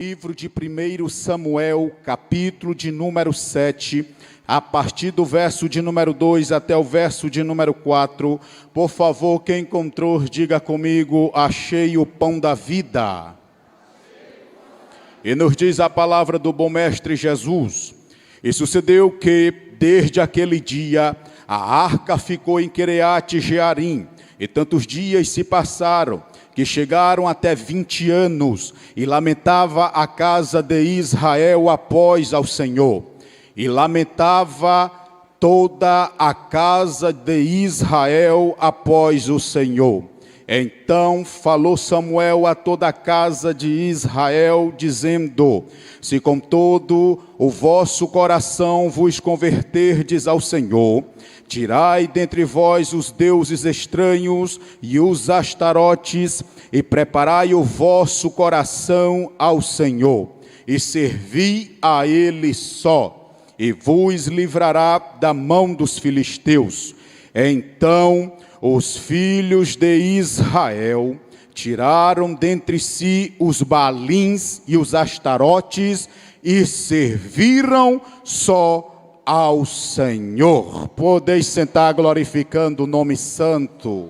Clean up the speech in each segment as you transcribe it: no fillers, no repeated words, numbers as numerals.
Livro de 1 Samuel, capítulo de número 7, a partir do verso de número 2 até o verso de número 4. Por favor, quem encontrou, diga comigo: achei o pão da vida. E nos diz a palavra do bom mestre Jesus: e sucedeu que, desde aquele dia, a arca ficou em Quiriate-Jearim, e tantos dias se passaram, que chegaram até 20 anos, e lamentava a casa de Israel após ao Senhor, e lamentava toda a casa de Israel após o Senhor. Então falou Samuel a toda a casa de Israel, dizendo: se com todo o vosso coração vos converterdes ao Senhor, tirai dentre vós os deuses estranhos e os astarotes, e preparai o vosso coração ao Senhor, e servi a Ele só, e vos livrará da mão dos filisteus. Então os filhos de Israel tiraram dentre si os Baalins e os Astarotes, e serviram só ao Senhor. Podeis sentar, glorificando o nome santo.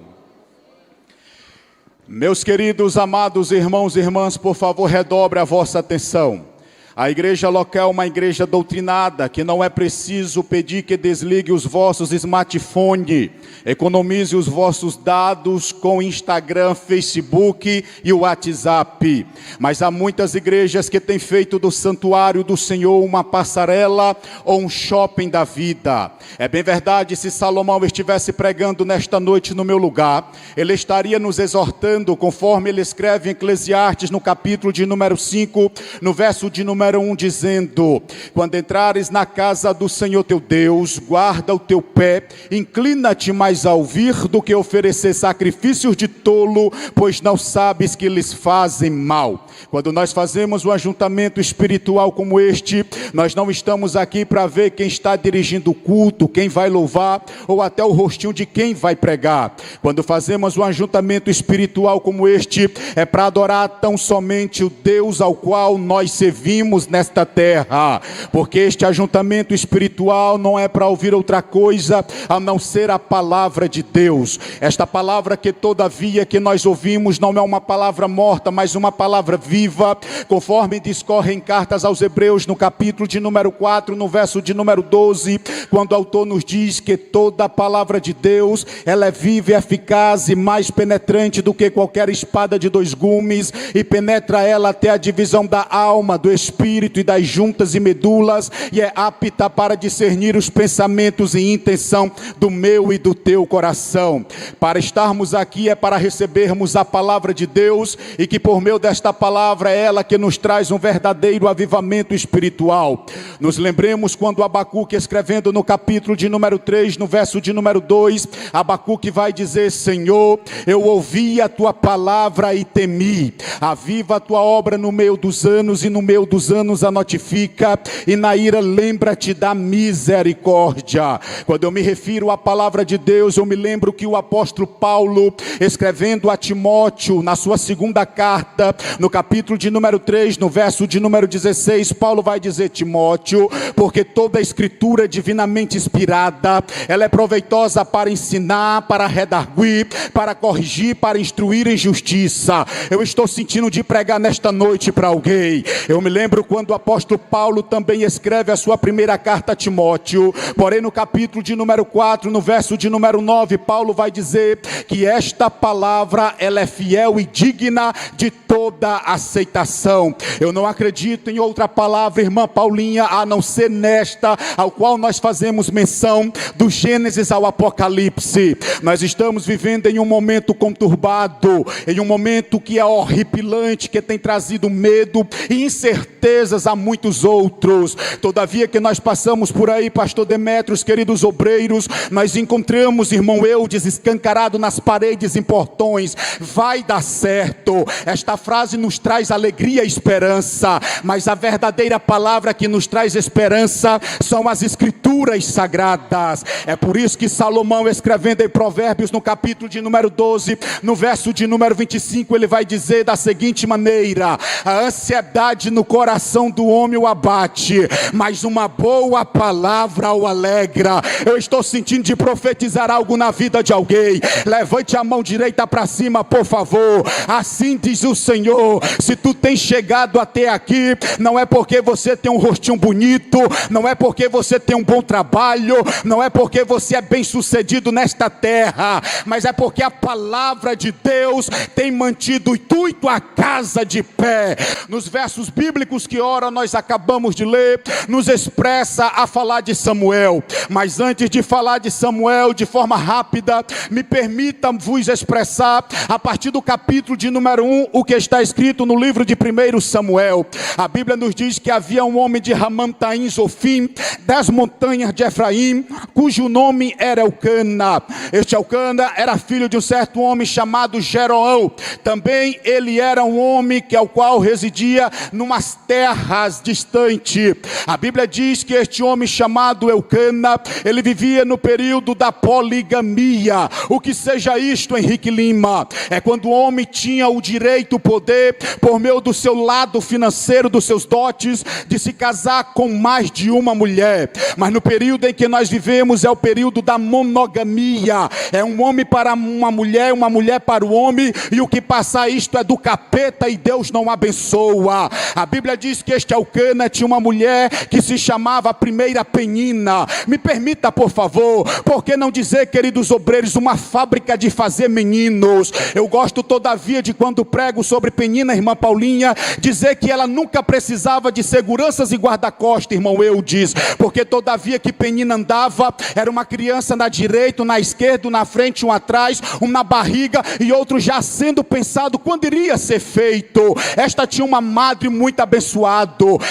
Meus queridos, amados irmãos e irmãs, por favor, redobre a vossa atenção. A igreja local é uma igreja doutrinada, que não é preciso pedir que desligue os vossos smartphones, economize os vossos dados com Instagram, Facebook e o WhatsApp. Mas há muitas igrejas que têm feito do santuário do Senhor uma passarela ou um shopping da vida. É bem verdade, se Salomão estivesse pregando nesta noite no meu lugar, ele estaria nos exortando, conforme ele escreve em Eclesiastes, no capítulo de número 5, no verso de número 1, dizendo: quando entrares na casa do Senhor teu Deus, guarda o teu pé, inclina-te mais a ouvir do que oferecer sacrifícios de tolo, pois não sabes que lhes fazem mal. Quando nós fazemos um ajuntamento espiritual como este, nós não estamos aqui para ver quem está dirigindo o culto, quem vai louvar, ou até o rostinho de quem vai pregar. Quando fazemos um ajuntamento espiritual como este, é para adorar tão somente o Deus ao qual nós servimos nesta terra, porque este ajuntamento espiritual não é para ouvir outra coisa a não ser a palavra de Deus. Esta palavra que todavia que nós ouvimos não é uma palavra morta, mas uma palavra viva, conforme discorre em cartas aos Hebreus, no capítulo de número 4, no verso de número 12, quando o autor nos diz que toda a palavra de Deus, ela é viva e eficaz e mais penetrante do que qualquer espada de dois gumes, e penetra ela até a divisão da alma, do espírito e das juntas e medulas, e é apta para discernir os pensamentos e intenção do meu e do teu coração. Para estarmos aqui é para recebermos a palavra de Deus, e que por meio desta palavra é ela que nos traz um verdadeiro avivamento espiritual. Nos lembremos quando Abacuque, escrevendo no capítulo de número 3, no verso de número 2, Abacuque vai dizer: Senhor, eu ouvi a tua palavra e temi. Aviva a tua obra no meio dos anos, e no meio dos anos a notifica, e na ira lembra-te da misericórdia. Quando eu me refiro à palavra de Deus, eu me lembro que o apóstolo Paulo, escrevendo a Timóteo, na sua segunda carta, no capítulo de número 3, no verso de número 16, Paulo vai dizer: Timóteo, porque toda a escritura divinamente inspirada, ela é proveitosa para ensinar, para redarguir, para corrigir, para instruir em justiça. Eu estou sentindo de pregar nesta noite para alguém. Eu me lembro quando o apóstolo Paulo também escreve a sua primeira carta a Timóteo, porém no capítulo de número 4, no verso de número 9, Paulo vai dizer que esta palavra, ela é fiel e digna de toda aceitação. Eu não acredito em outra palavra, irmã Paulinha, a não ser nesta, ao qual nós fazemos menção, do Gênesis ao Apocalipse. Nós estamos vivendo em um momento conturbado, em um momento que é horripilante, que tem trazido medo e incerteza princesas, há muitos outros. Todavia que nós passamos por aí, pastor Demétrios, queridos obreiros, nós encontramos, irmão Eudes, escancarado nas paredes em portões: vai dar certo. Esta frase nos traz alegria e esperança, mas a verdadeira palavra que nos traz esperança são as escrituras sagradas. É por isso que Salomão, escrevendo em Provérbios, no capítulo de número 12, no verso de número 25, ele vai dizer da seguinte maneira: a ansiedade no coração do homem o abate, mas uma boa palavra o alegra. Eu estou sentindo de profetizar algo na vida de alguém. Levante a mão direita para cima, por favor. Assim diz o Senhor: se tu tens chegado até aqui, não é porque você tem um rostinho bonito, não é porque você tem um bom trabalho, não é porque você é bem sucedido nesta terra, mas é porque a palavra de Deus tem mantido tu e tua casa de pé. Nos versos bíblicos que ora nós acabamos de ler, nos expressa a falar de Samuel. Mas antes de falar de Samuel de forma rápida, me permita vos expressar a partir do capítulo de número 1 o que está escrito no livro de 1 Samuel. A Bíblia nos diz que havia um homem de Ramataim Zofim, das montanhas de Efraim, cujo nome era Elcana. Este Elcana era filho de um certo homem chamado Jeroão. Também ele era um homem ao qual residia numas terras distantes. A Bíblia diz que este homem chamado Elcana, ele vivia no período da poligamia. O que seja isto, Henrique Lima? É quando o homem tinha o direito, o poder, por meio do seu lado financeiro, dos seus dotes, de se casar com mais de uma mulher. Mas no período em que nós vivemos é o período da monogamia. É um homem para uma mulher para o homem, e o que passa isto é do capeta e Deus não abençoa. A Bíblia diz que este Elcana tinha uma mulher que se chamava a primeira Penina. Me permita, por favor, por que não dizer, queridos obreiros, uma fábrica de fazer meninos? Eu gosto todavia de, quando prego sobre Penina, irmã Paulinha, dizer que ela nunca precisava de seguranças e guarda-costas, irmão Eudes, porque todavia que Penina andava, era uma criança na direita, na esquerda, um na frente, um atrás, um na barriga e outro já sendo pensado quando iria ser feito. Esta tinha uma madre muito abençoada,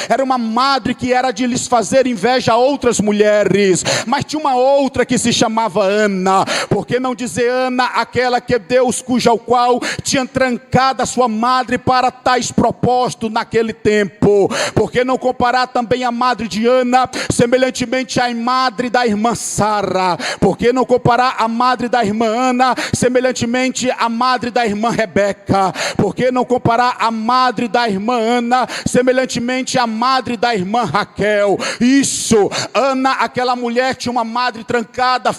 era uma madre que era de lhes fazer inveja a outras mulheres, mas tinha uma outra que se chamava Ana. Por que não dizer Ana, aquela que Deus, ao qual tinha trancado a sua madre para tais propósitos naquele tempo? Por que não comparar também a madre de Ana semelhantemente à madre da irmã Sara? Por que não comparar a madre da irmã Ana semelhantemente à madre da irmã Rebeca? Por que não comparar a madre da irmã Ana semelhantemente à madre da irmã Raquel? Isso, Ana, aquela mulher, tinha uma madre trancada,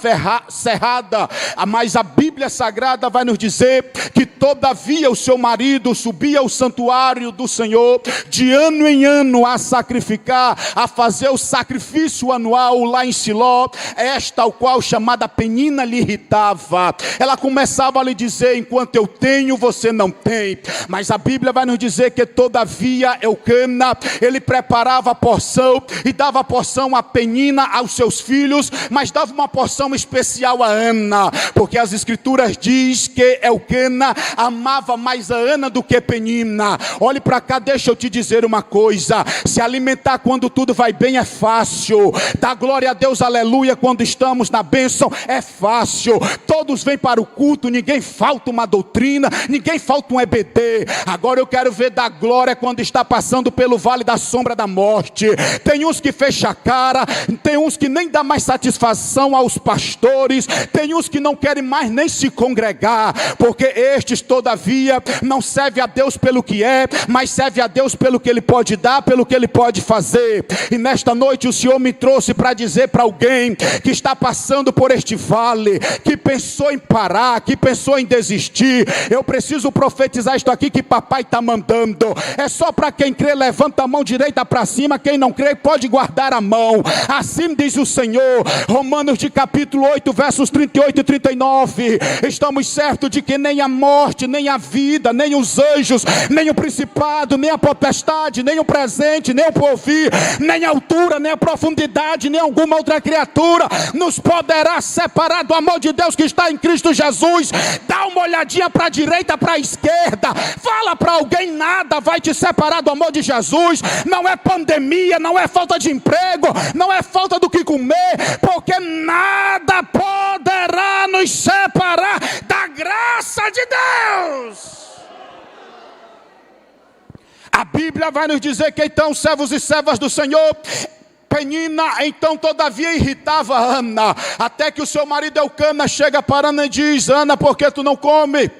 cerrada, mas a Bíblia Sagrada vai nos dizer que todavia o seu marido subia ao santuário do Senhor de ano em ano a sacrificar, a fazer o sacrifício anual lá em Siló. Esta, ao qual chamada Penina, lhe irritava. Ela começava a lhe dizer: enquanto eu tenho, você não tem. Mas a Bíblia vai nos dizer que todavia Elcana, ele preparava a porção e dava a porção a Penina, aos seus filhos, mas dava uma porção especial a Ana, porque as escrituras diz que Elcana amava mais a Ana do que Penina. Olhe para cá, deixa eu te dizer uma coisa: se alimentar quando tudo vai bem é fácil, dar glória a Deus, aleluia, quando estamos na bênção é fácil. Todos vêm para o culto, ninguém falta uma doutrina, ninguém falta um EBD. Agora eu quero ver dar glória quando está passando pelo vale da sombra da morte. Tem uns que fecham a cara, tem uns que nem dá mais satisfação aos pastores, tem uns que não querem mais nem se congregar, porque estes todavia não servem a Deus pelo que é, mas serve a Deus pelo que Ele pode dar, pelo que Ele pode fazer. E nesta noite o Senhor me trouxe para dizer para alguém que está passando por este vale, que pensou em parar, que pensou em desistir: eu preciso profetizar isto aqui que papai está mandando. É só para quem crê, levanta a mão direita para cima. Quem não crê pode guardar a mão. Assim diz o Senhor. Romanos de capítulo 8, versos 38 e 39. Estamos certos de que nem a morte, nem a vida, nem os anjos, nem o principado, nem a potestade, nem o presente, nem o porvir, nem a altura, nem a profundidade, nem alguma outra criatura nos poderá separar do amor de Deus que está em Cristo Jesus. Dá uma olhadinha para a direita, para a esquerda, fala para alguém: nada vai te separar do amor de Jesus, não é pandemia, não é falta de emprego, não é falta do que comer, porque nada poderá nos separar da graça de Deus. A Bíblia vai nos dizer que então servos e servas do Senhor, Penina então todavia irritava Ana, até que o seu marido Elcana chega para Ana e diz: Ana, por que tu não come?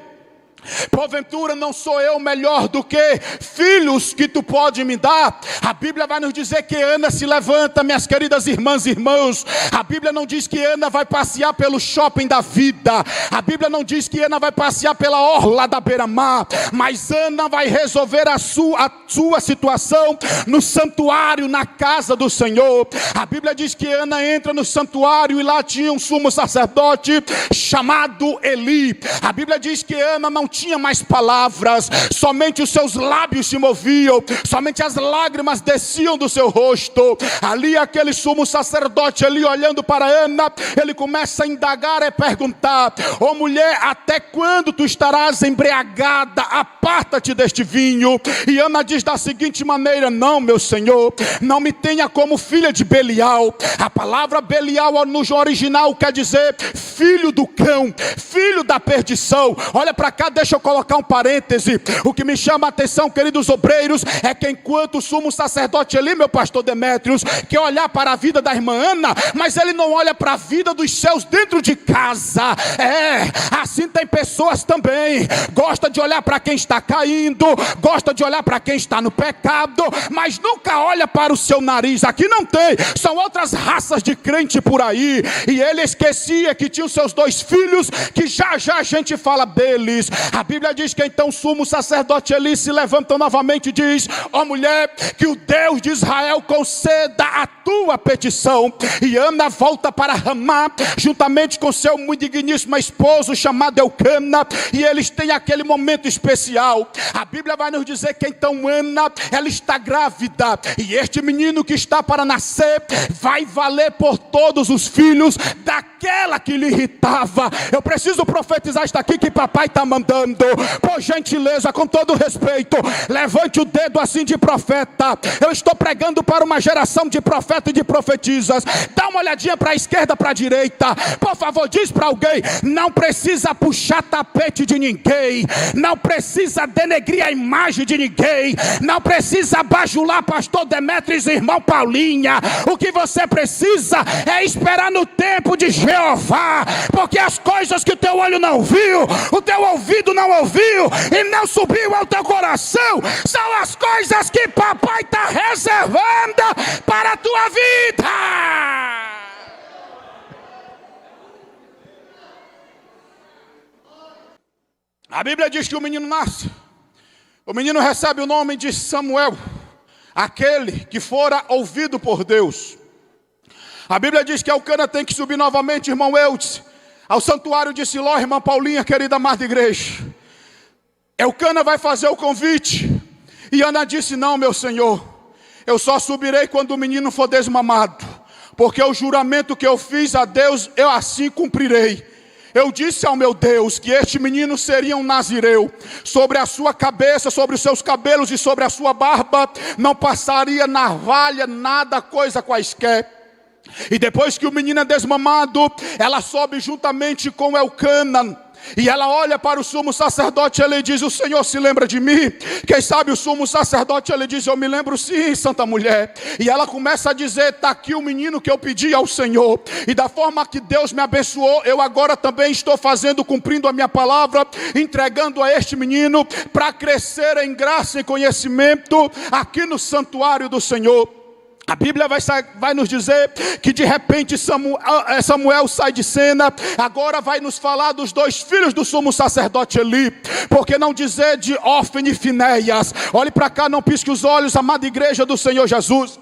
Porventura não sou eu melhor do que filhos que tu pode me dar? A Bíblia vai nos dizer que Ana se levanta, minhas queridas irmãs e irmãos. A Bíblia não diz que Ana vai passear pelo shopping da vida. A Bíblia não diz que Ana vai passear pela orla da beira-mar. Mas Ana vai resolver a sua situação no santuário, na casa do Senhor. A Bíblia diz que Ana entra no santuário e lá tinha um sumo sacerdote chamado Eli. A Bíblia diz que Ana não tinha mais palavras, somente os seus lábios se moviam, somente as lágrimas desciam do seu rosto. Ali aquele sumo sacerdote ali olhando para Ana, ele começa a indagar e perguntar: ó mulher, até quando tu estarás embriagada? Aparta-te deste vinho. E Ana diz da seguinte maneira: não, meu Senhor, não me tenha como filha de Belial. A palavra Belial no original quer dizer filho do cão, filho da perdição. Olha para cá, deixa eu colocar um parêntese. O que me chama a atenção, queridos obreiros, é que enquanto o sumo sacerdote ali, meu pastor Demétrios, quer olhar para a vida da irmã Ana, mas ele não olha para a vida dos céus dentro de casa. Assim tem pessoas também, gosta de olhar para quem está caindo, gosta de olhar para quem está no pecado, mas nunca olha para o seu nariz. Aqui não tem, são outras raças de crente por aí. E ele esquecia que tinha os seus 2 filhos, que já já a gente fala deles. A Bíblia diz que então o sumo sacerdote Eli se levanta novamente e diz: ó mulher, que o Deus de Israel conceda a tua petição. E Ana volta para Ramá, juntamente com seu muito digníssimo esposo chamado Elcana, e eles têm aquele momento especial. A Bíblia vai nos dizer que então Ana, ela está grávida, e este menino que está para nascer vai valer por todos os filhos daquela que lhe irritava. Eu preciso profetizar isto aqui que papai está mandando. Por gentileza, com todo respeito, levante o dedo assim de profeta. Eu estou pregando para uma geração de profetas e de profetisas. Dá uma olhadinha para a esquerda, para a direita. Por favor, diz para alguém: não precisa puxar tapete de ninguém, não precisa denegrir a imagem de ninguém, não precisa bajular pastor Demétrios e irmão Paulinha. O que você precisa é esperar no tempo de Jeová, porque as coisas que o teu olho não viu, o teu ouvido não ouviu e não subiu ao teu coração, são as coisas que papai está reservando para a tua vida. A Bíblia diz que o menino nasce, o menino recebe o nome de Samuel, aquele que fora ouvido por Deus. A Bíblia diz que Elcana tem que subir novamente, irmão Eudes, ao santuário de Siló, irmã Paulinha, querida amada igreja. Elcana vai fazer o convite, e Ana disse: não, meu Senhor, eu só subirei quando o menino for desmamado, porque o juramento que eu fiz a Deus, eu assim cumprirei. Eu disse ao meu Deus que este menino seria um nazireu. Sobre a sua cabeça, sobre os seus cabelos e sobre a sua barba não passaria navalha, nada, coisa quaisquer. E depois que o menino é desmamado, ela sobe juntamente com Elcana, e ela olha para o sumo sacerdote, ele diz: o Senhor se lembra de mim? Quem sabe o sumo sacerdote, ele diz: eu me lembro sim, santa mulher. E ela começa a dizer: está aqui o menino que eu pedi ao Senhor, e da forma que Deus me abençoou, eu agora também estou fazendo, cumprindo a minha palavra, entregando a este menino para crescer em graça e conhecimento aqui no santuário do Senhor. A Bíblia vai nos dizer que de repente Samuel sai de cena. Agora vai nos falar dos 2 filhos do sumo sacerdote Eli. Por que não dizer de Ofni e Finéias? Olhe para cá, não pisque os olhos, amada igreja do Senhor Jesus.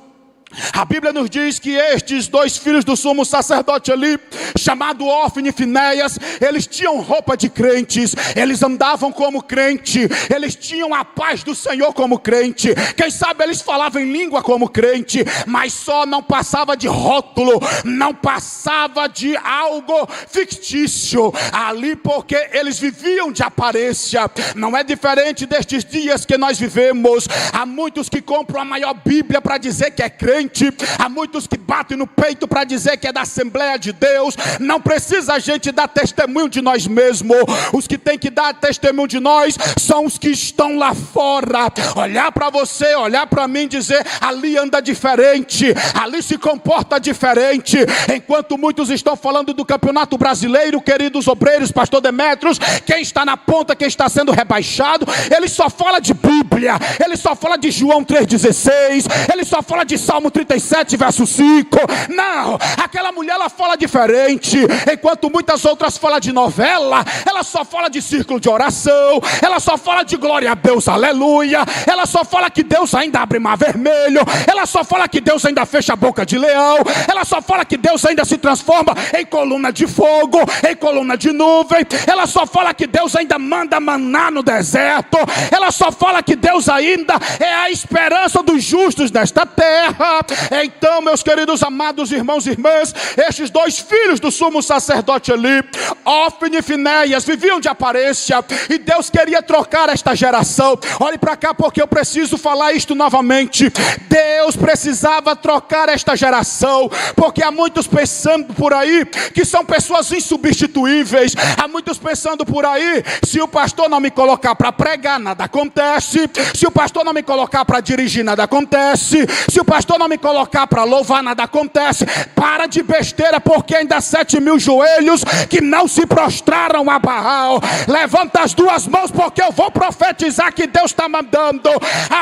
A Bíblia nos diz que estes dois filhos do sumo sacerdote ali, chamado Ofni e Finéias, eles tinham roupa de crentes, eles andavam como crente, eles tinham a paz do Senhor como crente, quem sabe eles falavam em língua como crente, mas só não passava de rótulo, não passava de algo fictício ali, porque eles viviam de aparência. Não é diferente destes dias que nós vivemos. Há muitos que compram a maior Bíblia para dizer que é crente, há muitos que batem no peito para dizer que é da Assembleia de Deus. Não precisa a gente dar testemunho de nós mesmos. Os que tem que dar testemunho de nós são os que estão lá fora. Olhar para você, olhar para mim e dizer: ali anda diferente, ali se comporta diferente. Enquanto muitos estão falando do Campeonato Brasileiro, queridos obreiros, pastor Demetrios, quem está na ponta, quem está sendo rebaixado, ele só fala de Bíblia, ele só fala de João 3,16, ele só fala de Salmo 37, verso 5. Não, aquela mulher, ela fala diferente. Enquanto muitas outras falam de novela, ela só fala de círculo de oração, ela só fala de glória a Deus, aleluia, ela só fala que Deus ainda abre mar vermelho, ela só fala que Deus ainda fecha a boca de leão, ela só fala que Deus ainda se transforma em coluna de fogo, em coluna de nuvem, ela só fala que Deus ainda manda maná no deserto, ela só fala que Deus ainda é a esperança dos justos desta terra. Então, meus queridos amados irmãos e irmãs, estes dois filhos do sumo sacerdote ali, Ofni e Finéias, viviam de aparência, e Deus queria trocar esta geração. Olhe para cá, porque eu preciso falar isto novamente. Deus precisava trocar esta geração, porque há muitos pensando por aí que são pessoas insubstituíveis. Há muitos pensando por aí: se o pastor não me colocar para pregar, nada acontece. Se o pastor não me colocar para dirigir, nada acontece. Se o pastor não me colocar para louvar, nada acontece. Para de besteira, porque ainda há 7.000 joelhos que não se prostraram a Baal. Levanta as duas mãos, porque eu vou profetizar que Deus está mandando.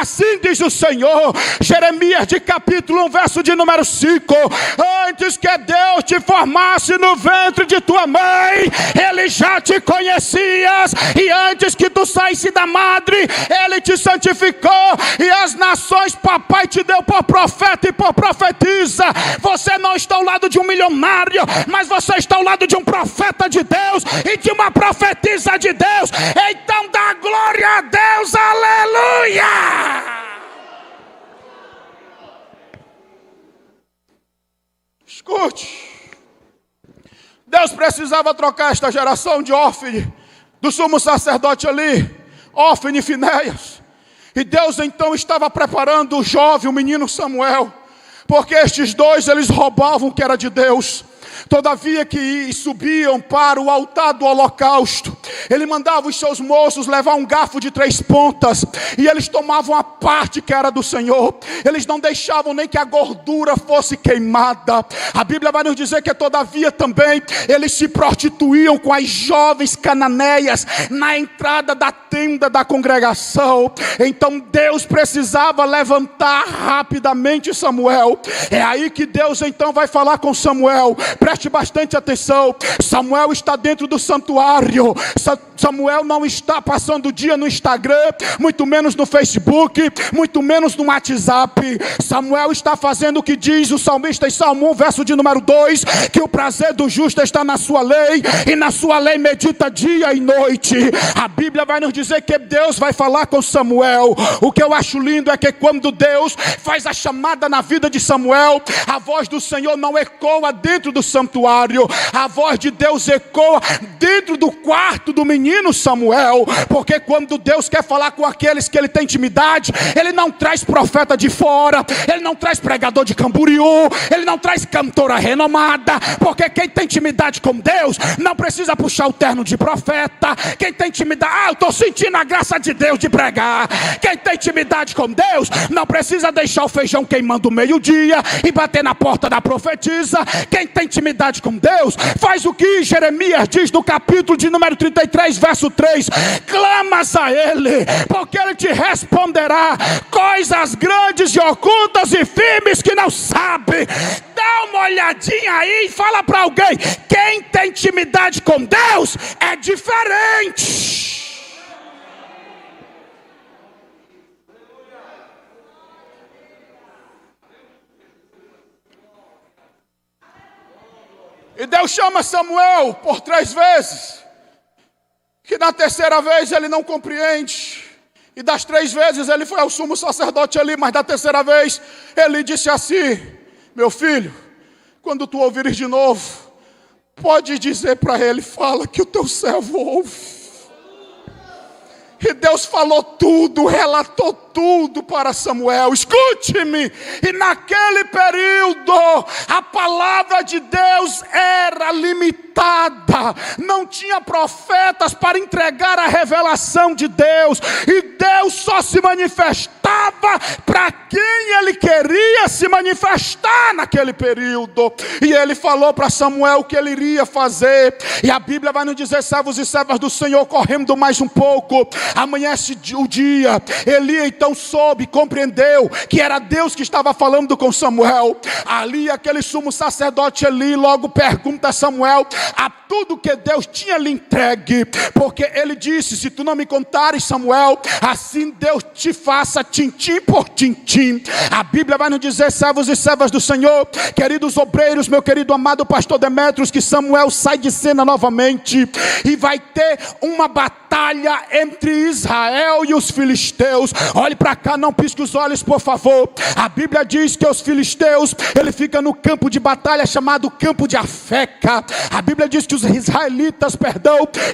Assim diz o Senhor. Jeremias de capítulo 1, verso de número 5. Antes que Deus te formasse no ventre de tua mãe, Ele já te conhecias, e antes que tu saísse da madre, Ele te santificou, e as nações papai te deu por profeta e por profetisa. Você não está ao lado de um milionário, mas você está ao lado de um profeta de Deus e de uma profetisa de Deus. Então dá glória a Deus, aleluia! Escute, Deus precisava trocar esta geração de Ofni, do sumo sacerdote ali, Ofni e Finéias. E Deus então estava preparando o jovem, o menino Samuel, porque estes dois, eles roubavam o que era de Deus. Todavia que subiam para o altar do holocausto, ele mandava os seus moços levar um garfo de 3 pontas, e eles tomavam a parte que era do Senhor. Eles não deixavam nem que a gordura fosse queimada. A Bíblia vai nos dizer que todavia também eles se prostituíam com as jovens cananeias na entrada da tenda da congregação. Então Deus precisava levantar rapidamente Samuel. É aí que Deus então vai falar com Samuel. Preste bastante atenção. Samuel está dentro do santuário. Samuel não está passando o dia no Instagram, muito menos no Facebook, muito menos no WhatsApp. Samuel está fazendo o que diz o salmista em Salmo 1, verso de número 2, que o prazer do justo está na sua lei, e na sua lei medita dia e noite. A Bíblia vai nos dizer que Deus vai falar com Samuel. O que eu acho lindo é que quando Deus faz a chamada na vida de Samuel, a voz do Senhor não ecoa dentro do santuário, a voz de Deus ecoa dentro do quarto do menino Samuel, porque quando Deus quer falar com aqueles que ele tem intimidade, ele não traz profeta de fora, ele não traz pregador de Camboriú, ele não traz cantora renomada, porque quem tem intimidade com Deus não precisa puxar o terno de profeta. Quem tem intimidade, eu estou sentindo a graça de Deus de pregar. Quem tem intimidade com Deus não precisa deixar o feijão queimando meio-dia e bater na porta da profetisa. Quem tem intimidade com Deus faz o que Jeremias diz no capítulo de número 33, verso 3: clamas a Ele, porque Ele te responderá coisas grandes e ocultas e firmes que não sabe. Dá uma olhadinha aí e fala para alguém: quem tem intimidade com Deus é diferente. E Deus chama Samuel por 3 vezes. Que na terceira vez ele não compreende. E das 3 vezes ele foi ao sumo sacerdote ali, mas da terceira vez ele disse assim: meu filho, quando tu ouvires de novo, pode dizer para ele, fala que o teu servo ouve. E Deus falou tudo, relatou tudo para Samuel. Escute-me. E naquele período, a palavra de Deus era limitada. Não tinha profetas para entregar a revelação de Deus. E Deus só se manifestava para quem Ele queria se manifestar naquele período. E Ele falou para Samuel o que Ele iria fazer. E a Bíblia vai nos dizer, servos e servas do Senhor, correndo mais um pouco. Amanhece o dia. Eli então soube, compreendeu que era Deus que estava falando com Samuel. Ali aquele sumo sacerdote Eli logo pergunta a Samuel a tudo que Deus tinha lhe entregue, porque ele disse: se tu não me contares, Samuel, assim Deus te faça tintim por tintim. A Bíblia vai nos dizer, servos e servas do Senhor, queridos obreiros, meu querido amado pastor Demetrios, que Samuel sai de cena novamente e vai ter uma batalha entre Israel e os filisteus. Olhe para cá, não pisque os olhos, por favor. A Bíblia diz que os filisteus, ele fica no campo de batalha chamado campo de Afeca. A Bíblia diz que os israelitas,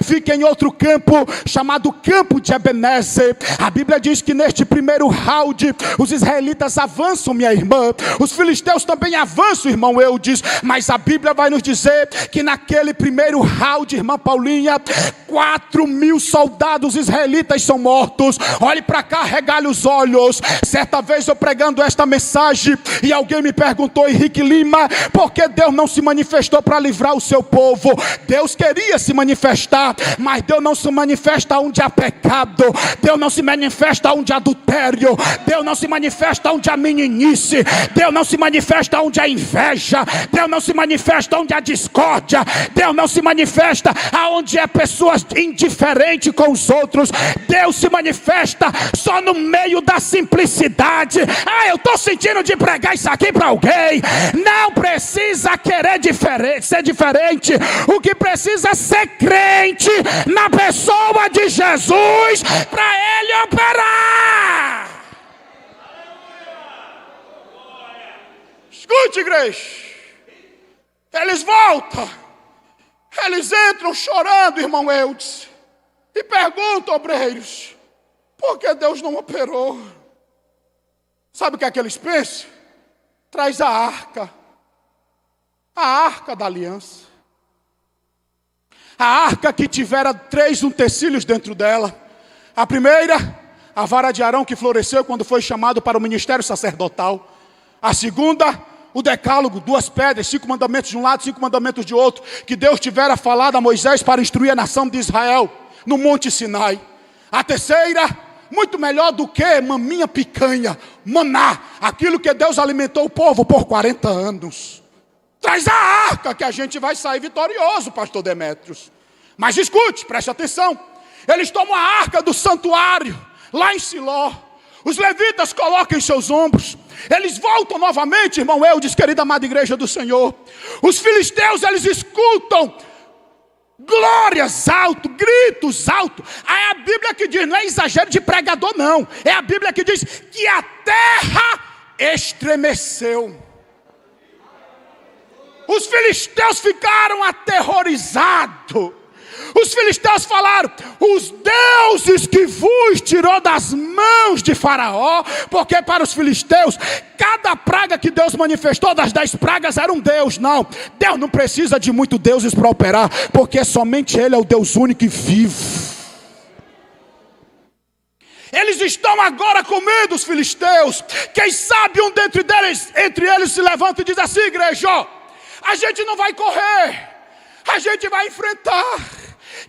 ficam em outro campo chamado campo de Ebenezer. A Bíblia diz que neste primeiro round os israelitas avançam, minha irmã. Os filisteus também avançam, irmão Eudes. Mas a Bíblia vai nos dizer que naquele primeiro round, irmã Paulinha, 4.000 soldados israelitas são mortos. Olhe para cá, regale os olhos. Certa vez eu pregando esta mensagem e alguém me perguntou, Henrique Lima, por que Deus não se manifestou para livrar o seu povo? Deus queria se manifestar, mas Deus não se manifesta onde há pecado. Deus não se manifesta onde há adultério. Deus não se manifesta onde há meninice. Deus não se manifesta onde há inveja. Deus não se manifesta onde há discórdia. Deus não se manifesta aonde é pessoas indiferentes com os outros. Deus se manifesta só no meio da simplicidade. Eu estou sentindo de pregar isso aqui para alguém. Não precisa querer ser diferente. O que precisa é ser crente na pessoa de Jesus para Ele operar. Escute, igreja. Eles voltam. Eles entram chorando, irmão Eudes, e perguntam, obreiros, por que Deus não operou? Sabe o que é que eles pensam? Traz a arca da aliança. A arca que tivera 3 utensílios dentro dela. A primeira, a vara de Arão que floresceu quando foi chamado para o ministério sacerdotal. A segunda, o decálogo, 2 pedras, 5 mandamentos de um lado, 5 mandamentos de outro, que Deus tivera falado a Moisés para instruir a nação de Israel no Monte Sinai. A terceira, muito melhor do que maminha picanha, maná, aquilo que Deus alimentou o povo por 40 anos. Traz a arca que a gente vai sair vitorioso, pastor Demétrios. Mas escute, preste atenção. Eles tomam a arca do santuário, lá em Siló. Os levitas colocam em seus ombros. Eles voltam novamente, irmão Eudes, querida amada igreja do Senhor. Os filisteus, eles escutam glórias alto, gritos alto. É a Bíblia que diz, não é exagero de pregador não. É a Bíblia que diz que a terra estremeceu. Os filisteus ficaram aterrorizados. Os filisteus falaram, os deuses que vos tirou das mãos de Faraó, porque para os filisteus, cada praga que Deus manifestou das 10 pragas era um Deus. Não, Deus não precisa de muitos deuses para operar, porque somente Ele é o Deus único e vivo. Eles estão agora com medo, os filisteus. Quem sabe um entre eles se levanta e diz assim, igreja, a gente não vai correr, a gente vai enfrentar.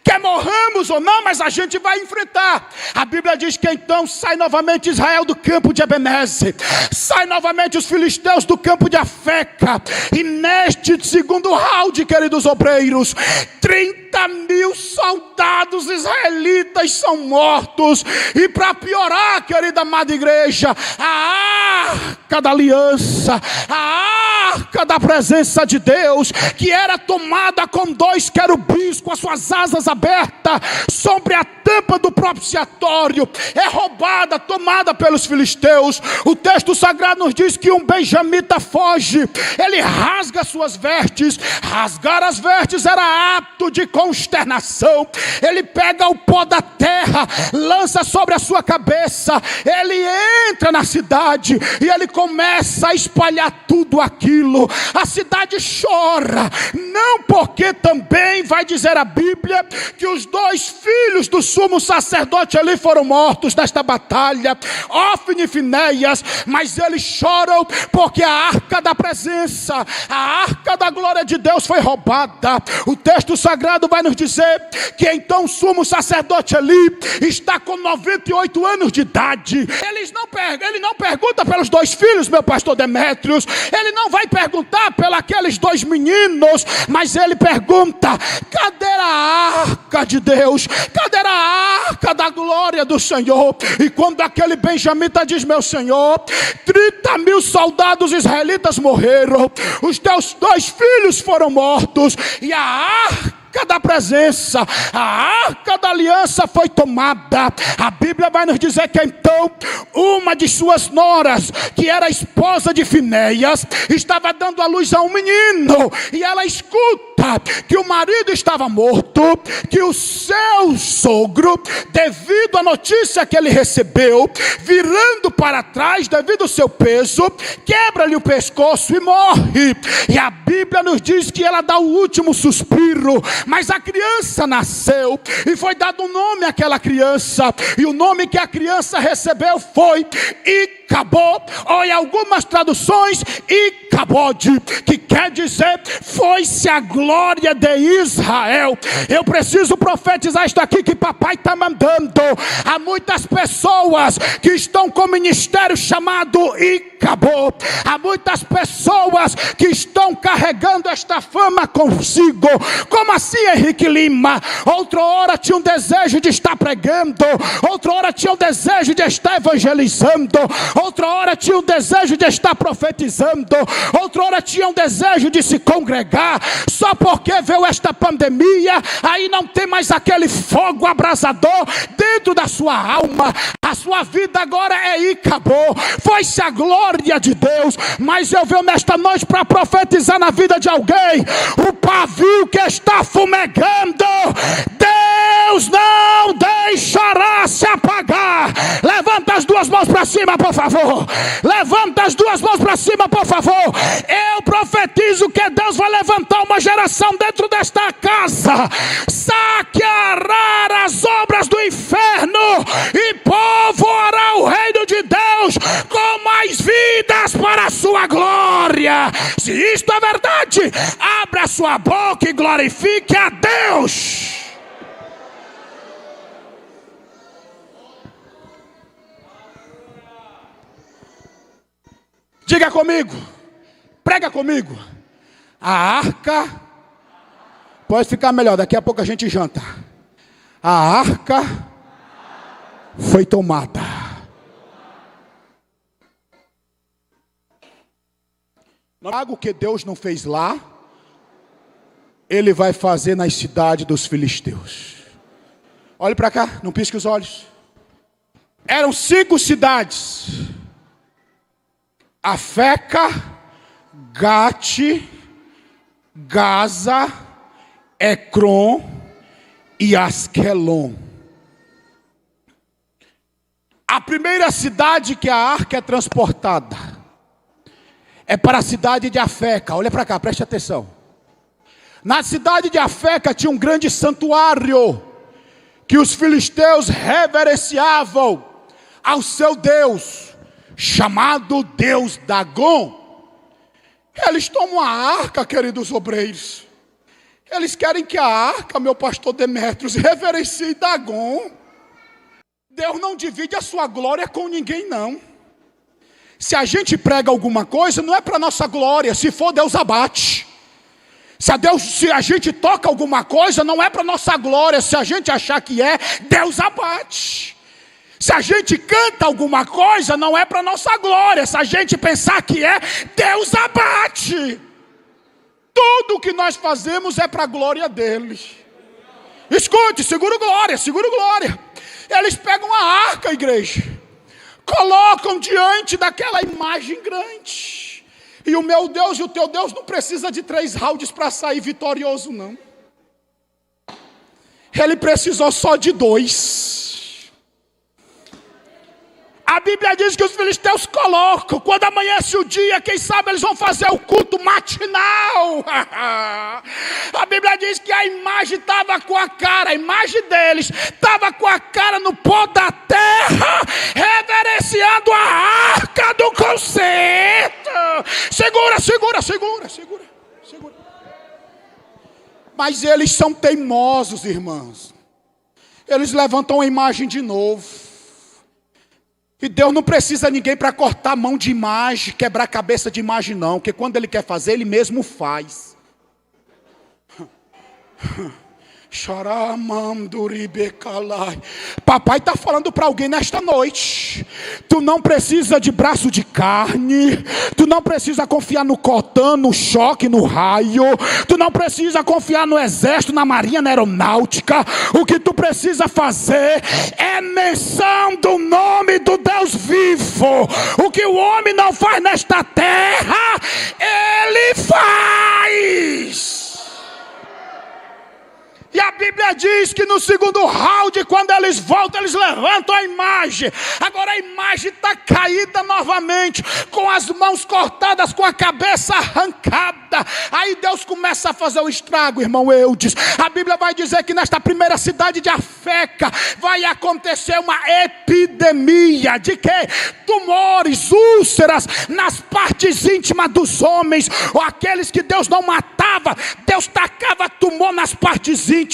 Quer morramos ou não, mas a gente vai enfrentar. A Bíblia diz que então sai novamente Israel do campo de Ebenezer. Sai novamente os filisteus do campo de Afeca. E neste segundo round, queridos obreiros, 30.000 soldados israelitas são mortos. E para piorar, querida amada igreja, a arca da aliança, a arca arca da presença de Deus, que era tomada com 2 querubins com as suas asas abertas sobre a tampa do propiciatório, é roubada, tomada pelos filisteus. O texto sagrado nos diz que um benjamita foge, ele rasga suas vestes. Rasgar as vestes era ato de consternação. Ele pega o pó da terra, lança sobre a sua cabeça, ele entra na cidade e ele começa a espalhar tudo aquilo. A cidade chora, não porque também vai dizer a Bíblia que os 2 filhos do sumo sacerdote ali foram mortos nesta batalha, Ofni e Finéias, mas eles choram porque a arca da presença, a arca da glória de Deus foi roubada. O texto sagrado vai nos dizer que então o sumo sacerdote ali está com 98 anos de idade. Ele não pergunta pelos 2 filhos, meu pastor Demétrios, ele não vai perguntar pelos aqueles 2 meninos, mas ele pergunta: cadê a arca de Deus? Cadê a arca da glória do Senhor? E quando aquele benjamita diz: meu Senhor, 30.000 soldados israelitas morreram, os teus 2 filhos foram mortos, e a arca da presença, a arca da aliança foi tomada. A Bíblia vai nos dizer que então uma de suas noras, que era esposa de Finéias, estava dando à luz a um menino, e ela escuta que o marido estava morto, que o seu sogro, devido à notícia que ele recebeu, virando para trás devido ao seu peso, quebra-lhe o pescoço e morre. E a Bíblia nos diz que ela dá o último suspiro, mas a criança nasceu e foi dado um nome àquela criança, e o nome que a criança recebeu foi Icabod, ou em algumas traduções Icabode, que quer dizer foi-se a glória de Israel. Eu preciso profetizar isto aqui que papai está mandando. Há muitas pessoas que estão com ministério chamado Icabod, há muitas pessoas que estão carregando esta fama consigo. Como assim, Henrique Lima? Outra hora tinha um desejo de estar pregando, outra hora tinha um desejo de estar evangelizando, outra hora tinha um desejo de estar profetizando, outra hora tinha um desejo de se congregar. Só porque veio esta pandemia, aí não tem mais aquele fogo abrasador dentro da sua alma. A sua vida agora é Icabod, foi-se a glória de Deus. Mas eu venho nesta noite para profetizar na vida de alguém: o pavio que está fumegando, Deus não deixará se apagar. Levanta as 2 mãos para cima, por favor. Levanta as 2 mãos para cima, por favor. Eu profetizo que Deus vai levantar uma geração dentro desta casa, saqueará as obras do inferno e povoará o reino de Deus com mais vidas para a sua glória. Se isto é verdade, abra a sua boca e glorifique a Deus. Diga comigo, prega comigo: a arca, pode ficar melhor, daqui a pouco a gente janta. A arca foi tomada. Algo que Deus não fez lá, Ele vai fazer nas cidades dos filisteus. Olhe para cá, não pisque os olhos. Eram 5 cidades: Afeca, Gate, Gaza, Ecrom e Asquelon. A primeira cidade que a arca é transportada é para a cidade de Afeca. Olha para cá, preste atenção. Na cidade de Afeca tinha um grande santuário que os filisteus reverenciavam ao seu Deus, chamado Deus Dagom. Eles tomam a arca, queridos obreiros. Eles querem que a arca, meu pastor Demétrios, reverencie Dagom. Deus não divide a sua glória com ninguém, não. Se a gente prega alguma coisa, não é para nossa glória. Se for, Deus abate. Se a gente toca alguma coisa, não é para nossa glória. Se a gente achar que é, Deus abate. Se a gente canta alguma coisa, não é para nossa glória. Se a gente pensar que é, Deus abate. Tudo que nós fazemos é para a glória dele. Escute, segura glória, segura glória. Eles pegam a arca, igreja, colocam diante daquela imagem grande. E o meu Deus e o teu Deus não precisa de 3 rounds para sair vitorioso, não. Ele precisou só de 2. A Bíblia diz que os filisteus colocam, quando amanhece o dia, quem sabe eles vão fazer o culto matinal. A Bíblia diz que a imagem estava com a cara, a imagem deles estava com a cara no pó da terra, reverenciando a arca do concerto. Segura, segura, segura, segura, segura. Mas eles são teimosos, irmãos. Eles levantam a imagem de novo. E Deus não precisa de ninguém para cortar a mão de imagem, quebrar a cabeça de imagem, não. Porque quando Ele quer fazer, Ele mesmo faz. Papai está falando para alguém nesta noite. Tu não precisa de braço de carne. Tu não precisa confiar no cotã, no choque, no raio. Tu não precisa confiar no exército, na marinha, na aeronáutica. O que tu precisa fazer é menção do nome do Deus vivo. O que o homem não faz nesta terra, Ele faz. E a Bíblia diz que no segundo round, quando eles voltam, eles levantam a imagem. Agora a imagem está caída novamente, com as mãos cortadas, com a cabeça arrancada. Aí Deus começa a fazer o estrago, irmão Eudes. A Bíblia vai dizer que nesta primeira cidade de Afeca vai acontecer uma epidemia. De quê? Tumores, úlceras nas partes íntimas dos homens. Ou aqueles que Deus não matava, Deus tacava tumor nas partes íntimas.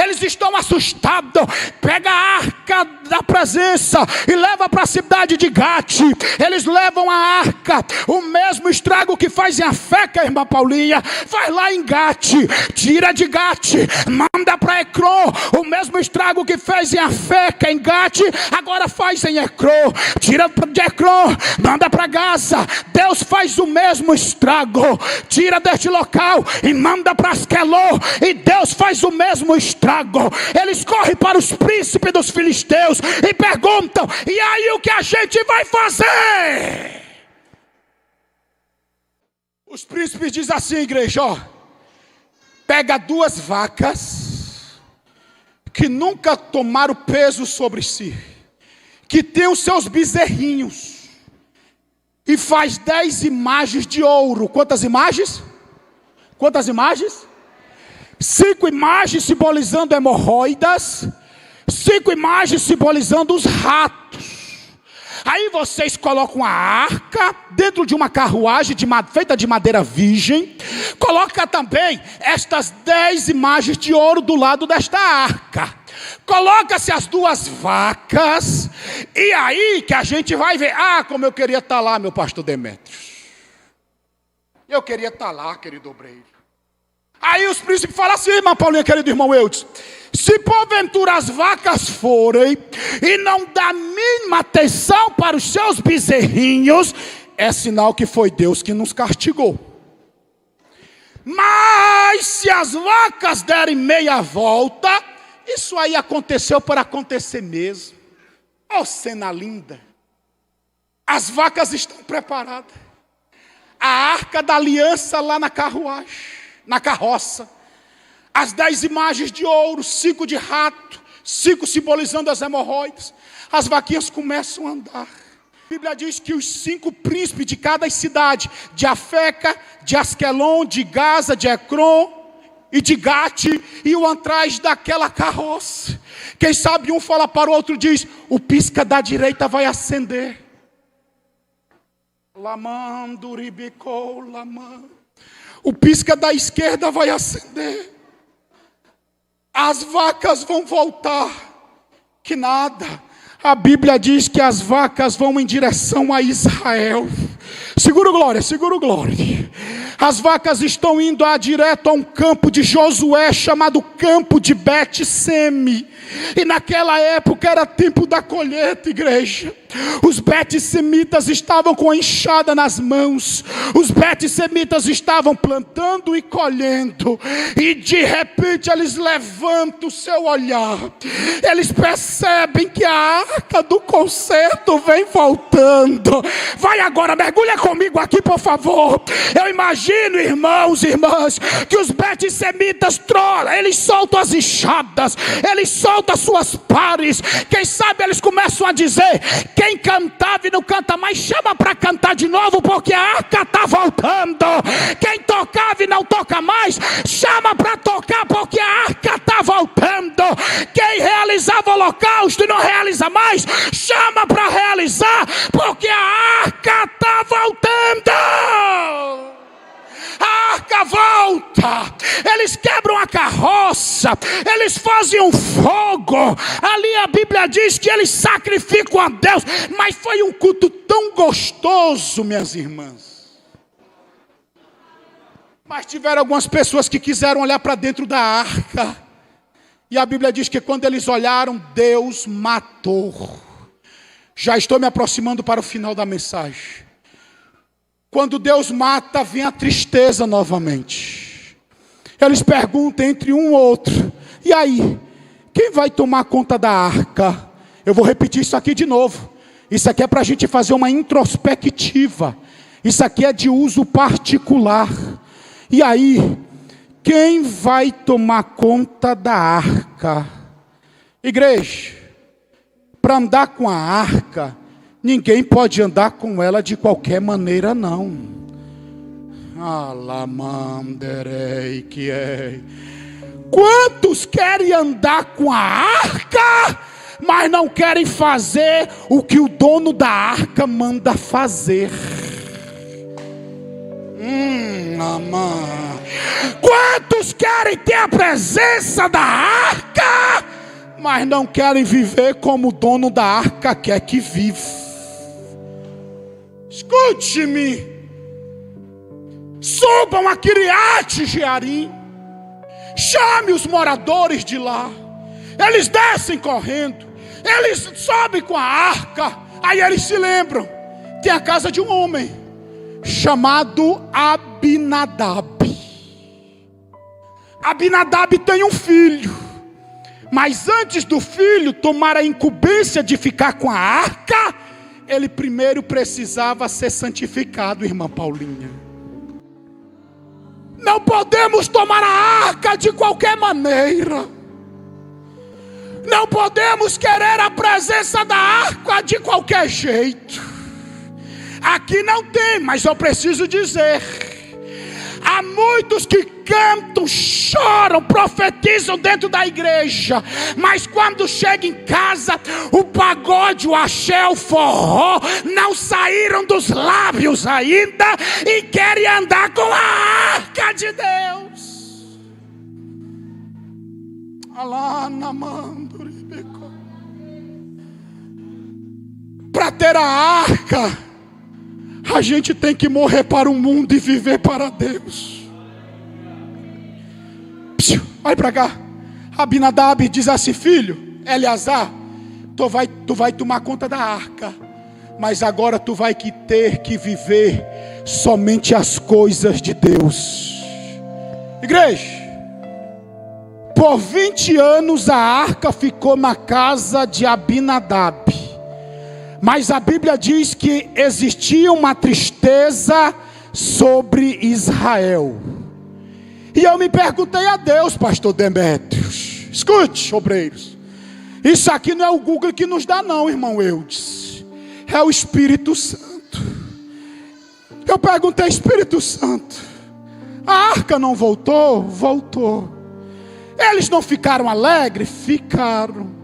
Eles estão assustados. Pega a arca da presença e leva para a cidade de Gate. Eles levam a arca, o mesmo estrago que faz em Afeca, irmã Paulinha, faz lá em Gate. Tira de Gate, manda para Ecrón. O mesmo estrago que fez em Afeca, em Gate, agora faz em Ecrón. Tira de Ecrón, manda para Gaza. Deus faz o mesmo estrago. Tira deste local e manda para Asquelon. E Deus faz o mesmo estrago. Eles correm para os príncipes dos filisteus e perguntam: e aí o que a gente vai fazer? Os príncipes dizem assim, igreja, ó, pega 2 vacas que nunca tomaram peso sobre si, que tem os seus bezerrinhos, e faz 10 imagens de ouro. Quantas imagens? Quantas imagens? 5 imagens simbolizando hemorroidas, 5 imagens simbolizando os ratos. Aí vocês colocam a arca dentro de uma carruagem feita de madeira virgem. Coloca também estas 10 imagens de ouro do lado desta arca. Coloca-se as 2 vacas. E aí que a gente vai ver. Ah, como eu queria estar lá, meu pastor Demétrios. Eu queria estar lá, querido obreiro. Aí os príncipes falam assim, irmã Paulinha, querido irmão Eudes: se porventura as vacas forem e não dá mínima atenção para os seus bezerrinhos, é sinal que foi Deus que nos castigou. Mas se as vacas derem meia volta, isso aí aconteceu por acontecer mesmo. Oh, cena linda. As vacas estão preparadas. A arca da aliança lá na carruagem, na carroça. As 10 imagens de ouro, 5 de rato, 5 simbolizando as hemorroidas. As vaquinhas começam a andar. A Bíblia diz que os 5 príncipes de cada cidade, de Afeca, de Asquelon, de Gaza, de Ecrón e de Gate, iam atrás daquela carroça. Quem sabe um fala para o outro, diz: o pisca da direita vai acender. Lamanduribicou, lamand. O pisca da esquerda vai acender. As vacas vão voltar. Que nada. A Bíblia diz que as vacas vão em direção a Israel. Segura glória, segura glória. As vacas estão indo direto a um campo de Josué chamado campo de Bet-Seme. E naquela época era tempo da colheita, igreja. Os bete-semitas estavam com a enxada nas mãos. Os bete-semitas estavam plantando e colhendo. E de repente eles levantam o seu olhar. Eles percebem que a arca do concerto vem voltando. Vai agora, mergulha comigo aqui, por favor. Eu imagino, irmãos e irmãs, que os bete-semitas eles soltam as enxadas, eles soltam as suas pares. Quem sabe eles começam a dizer: quem cantava e não canta mais, chama para cantar de novo, porque a arca está voltando. Quem tocava e não toca mais, chama para tocar, porque a arca está voltando. Quem realizava holocausto e não realiza mais, chama para realizar, porque a arca está voltando. A arca volta. Eles quebram a carroça, eles fazem um fogo. Ali a Bíblia diz que eles sacrificam a Deus. Mas foi um culto tão gostoso, minhas irmãs. Mas tiveram algumas pessoas que quiseram olhar para dentro da arca. E a Bíblia diz que quando eles olharam, Deus matou. Já estou me aproximando para o final da mensagem. Quando Deus mata, vem a tristeza novamente. Eles perguntam entre um e outro: e aí, quem vai tomar conta da arca? Eu vou repetir isso aqui de novo. Isso aqui é para a gente fazer uma introspectiva. Isso aqui é de uso particular. E aí, quem vai tomar conta da arca? Igreja, para andar com a arca, ninguém pode andar com ela de qualquer maneira, não. Alamanderei que é. Quantos querem andar com a arca, mas não querem fazer o que o dono da arca manda fazer? Quantos querem ter a presença da arca, mas não querem viver como o dono da arca quer que viva? Escute-me. Subam a Kiriat Jearim. Chame os moradores de lá. Eles descem correndo. Eles sobem com a arca. Aí eles se lembram. Tem a casa de um homem chamado Abinadab. Abinadab tem um filho. Mas antes do filho tomar a incumbência de ficar com a arca, ele primeiro precisava ser santificado, irmã Paulinha. Não podemos tomar a arca de qualquer maneira. Não podemos querer a presença da arca de qualquer jeito. Aqui não tem, mas eu preciso dizer: há muitos que cantam, choram, profetizam dentro da igreja, mas quando chega em casa, o pagode, o axé, o forró não saíram dos lábios ainda e querem andar com a arca de Deus. Para ter a arca, a gente tem que morrer para o mundo e viver para Deus. Olha para cá. Abinadab diz assim: filho, Eleazar, tu vai tomar conta da arca, mas agora tu vai ter que viver somente as coisas de Deus. Igreja, por 20 anos a arca ficou na casa de Abinadab. Mas a Bíblia diz que existia uma tristeza sobre Israel. E eu me perguntei a Deus, pastor Demétrios. Escute, obreiros. Isso aqui não é o Google que nos dá não, irmão Eudes. É o Espírito Santo. Eu perguntei: Espírito Santo, a arca não voltou? Voltou. Eles não ficaram alegres? Ficaram.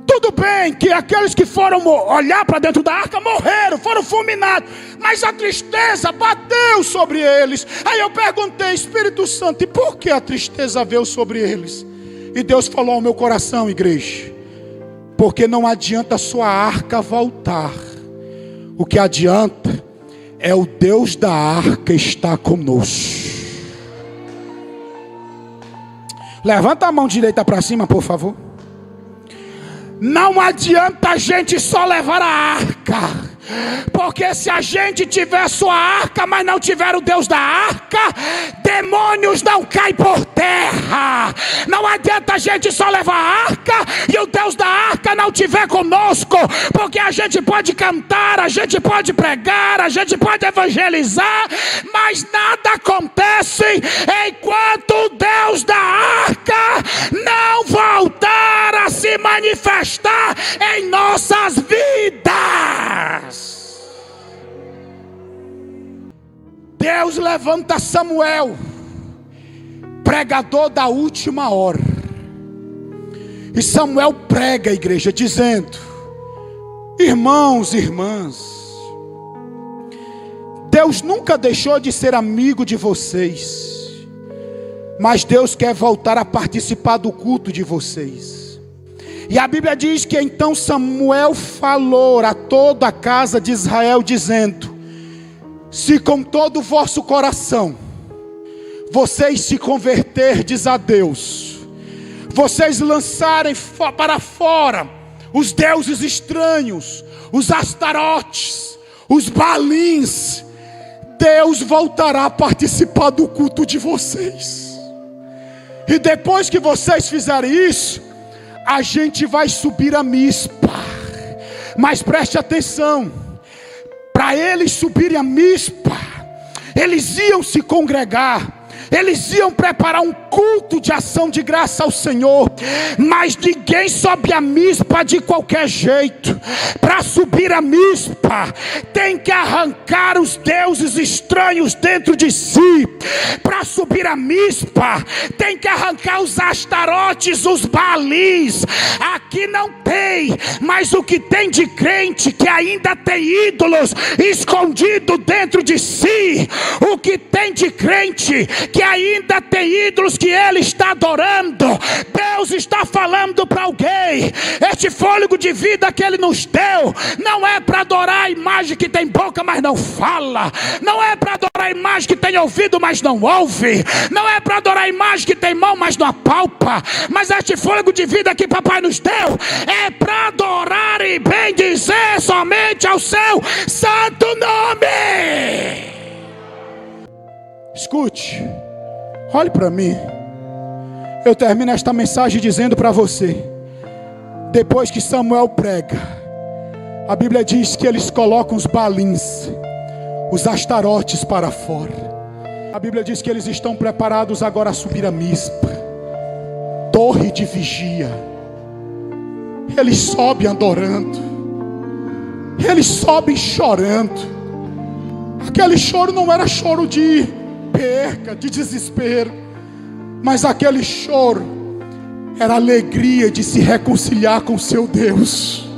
Tudo bem que aqueles que foram olhar para dentro da arca morreram, foram fulminados, mas a tristeza bateu sobre eles. Aí eu perguntei: Espírito Santo, e por que a tristeza veio sobre eles? E Deus falou ao meu coração: igreja, porque não adianta a sua arca voltar. O que adianta é o Deus da arca estar conosco. Levanta a mão direita para cima, por favor. Não adianta a gente só levar a arca. Porque se a gente tiver sua arca, mas não tiver o Deus da arca, demônios não caem por terra. Não adianta a gente só levar a arca e o Deus da arca não tiver conosco. Porque a gente pode cantar, a gente pode pregar, a gente pode evangelizar, mas nada acontece enquanto o Deus da arca não voltar a se manifestar em nossas vidas. Deus levanta Samuel, pregador da última hora. E Samuel prega a igreja dizendo: irmãos e irmãs, Deus nunca deixou de ser amigo de vocês, mas Deus quer voltar a participar do culto de vocês. E a Bíblia diz que então Samuel falou a toda a casa de Israel, dizendo: se com todo o vosso coração vocês se converterdes a Deus, vocês lançarem para fora os deuses estranhos, os astarotes, os balins, Deus voltará a participar do culto de vocês. E depois que vocês fizerem isso, a gente vai subir a Mispa. Mas preste atenção, para eles subirem a Mispa, eles iam se congregar, eles iam preparar um culto de ação de graça ao Senhor. Mas ninguém sobe a Mispa de qualquer jeito. Para subir a Mispa, tem que arrancar os deuses estranhos dentro de si. Para subir a Mispa, tem que arrancar os astarotes, os balins. Aqui não tem, mas o que tem de crente que ainda tem ídolos escondido dentro de si, o que tem de crente que ainda tem ídolos que ele está adorando, Deus está falando para alguém: este fôlego de vida que ele nos deu não é para adorar a imagem que tem boca mas não fala, não é para adorar a imagem que tem ouvido mas não ouve, não é para adorar a imagem que tem mão mas não apalpa, mas este fôlego de vida que papai nos deu é para adorar e bem dizer somente ao seu santo nome. Escute, olhe para mim. Eu termino esta mensagem dizendo para você: depois que Samuel prega, a Bíblia diz que eles colocam os balins, os astarotes para fora. A Bíblia diz que eles estão preparados agora a subir a Mispa, torre de vigia. Eles sobem adorando, eles sobem chorando. Aquele choro não era choro de perca, de desespero, mas aquele choro era a alegria de se reconciliar com seu Deus.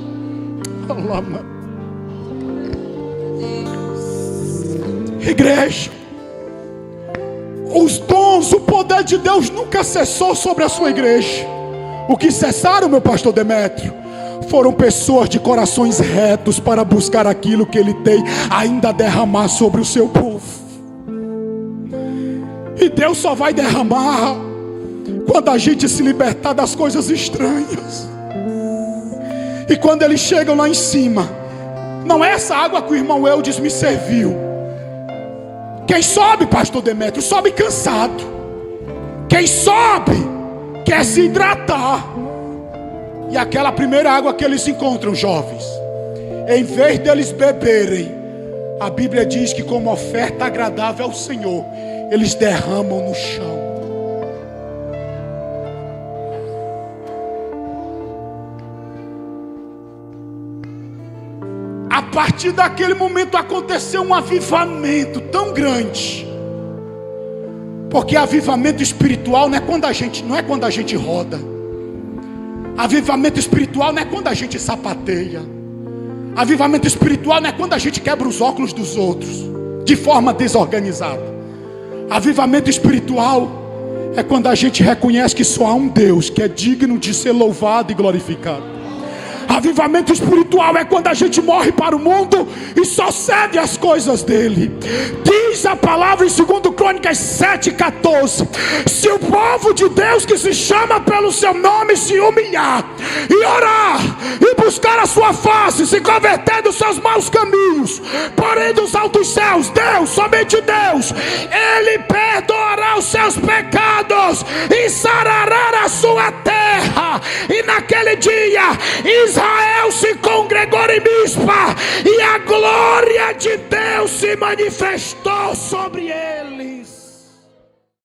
Igreja, os dons, o poder de Deus nunca cessou sobre a sua igreja. O que cessaram, meu pastor Demétrio, foram pessoas de corações retos para buscar aquilo que Ele tem ainda a derramar sobre o seu povo. E Deus só vai derramar quando a gente se libertar das coisas estranhas. E quando eles chegam lá em cima, não é essa água que o irmão Eudes me serviu. Quem sobe, pastor Demétrio, sobe cansado. Quem sobe quer se hidratar. E aquela primeira água que eles encontram, jovens, em vez deles beberem, a Bíblia diz que como oferta agradável ao Senhor, eles derramam no chão. A partir daquele momento aconteceu um avivamento tão grande. Porque avivamento espiritual não é quando a gente roda. Avivamento espiritual não é quando a gente sapateia. Avivamento espiritual não é quando a gente quebra os óculos dos outros de forma desorganizada. Avivamento espiritual é quando a gente reconhece que só há um Deus que é digno de ser louvado e glorificado. Avivamento espiritual é quando a gente morre para o mundo e só cede as coisas dele. Diz a palavra em 2 Crônicas 7,14: se o povo de Deus que se chama pelo seu nome se humilhar e orar e buscar a sua face, se converter dos seus maus caminhos, porém dos altos céus, Deus, somente Deus, ele perdoará os seus pecados e sarará a sua terra. E naquele dia Israel se congregou em Mispa e a glória de Deus se manifestou sobre ele.